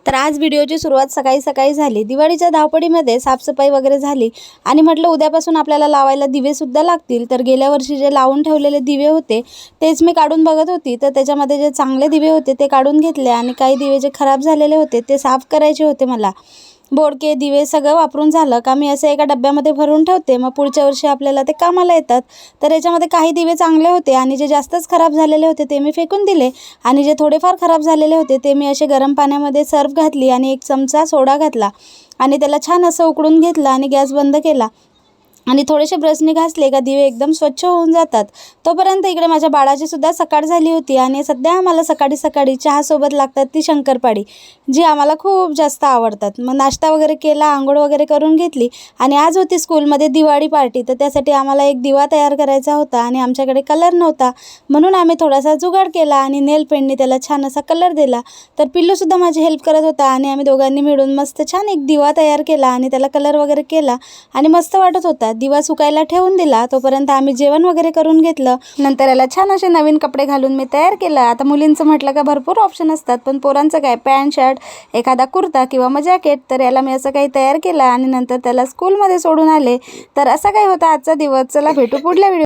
तर आज व्हिडिओची सुरुवात सकाळी सकाळी झाली। दिवाळीच्या धावपळीमध्ये साफसफाई वगैरे झाली आणि म्हटलं उद्यापासून आपल्याला लावायला दिवेसुद्धा लागतील। तर गेल्या वर्षी जे लावून ठेवलेले दिवे होते तेच मी काढून बघत होती। तर त्याच्यामध्ये जे चांगले दिवे होते ते काढून घेतले आणि काही दिवे जे खराब झालेले होते ते साफ करायचे होते मला। बोडके दिवे सगळं वापरून झालं का मी असे एका डब्यामध्ये भरून ठेवते, मग पुढच्या वर्षी आपल्याला ते कामाला येतात। तर याच्यामध्ये काही दिवे चांगले होते आणि जे जास्तच खराब झालेले होते ते मी फेकून दिले आणि जे थोडेफार खराब झालेले होते ते मी असे गरम पाण्यामध्ये सर्फ घातली आणि 1 चमचा सोडा घातला आणि त्याला छान असं उकळून घेतलं आणि गॅस बंद केला आणि थोडेसे ब्रशने घासले का दिवे एकदम स्वच्छ होऊन जातात। तोपर्यंत इकडे माझ्या बाळाची सुद्धा सकाळ झाली होती आणि सध्या आम्हाला सकाळी सकाळी चहासोबत लागतात ती शंकरपाळी, जी आम्हाला खूप जास्त आवडतात। मग नाश्ता वगैरे केला, आंघोळ वगैरे करून घेतली आणि आज होती स्कूलमध्ये दिवाळी पार्टी। तर त्यासाठी आम्हाला एक दिवा तयार करायचा होता आणि आमच्याकडे कलर नव्हता, म्हणून आम्ही थोडासा जुगाड केला आणि नेल पेनने त्याला छान असा कलर दिला। तर पिल्लूसुद्धा माझी हेल्प करत होता आणि आम्ही दोघांनी मिळून मस्त छान एक दिवा तयार केला आणि त्याला कलर वगैरे केला आणि मस्त वाटत होता। दिवा सुकायला ठेवून दिला, तोपर्यंत आम्ही जेवण वगैरे करून घेतलं। नंतर याला छान असे नवीन कपडे घालून मी तयार केलं। आता मुलींचं म्हटलं का भरपूर ऑप्शन असतात, पण पोरांचं काय पॅन्ट शर्ट, एखादा कुर्ता किंवा मग जॅकेट। तर याला मी असं काही तयार केलं आणि नंतर त्याला स्कूलमध्ये सोडून आले। तर असा काही होता आजचा दिवस। चला भेटू पुढल्या व्हिडिओ।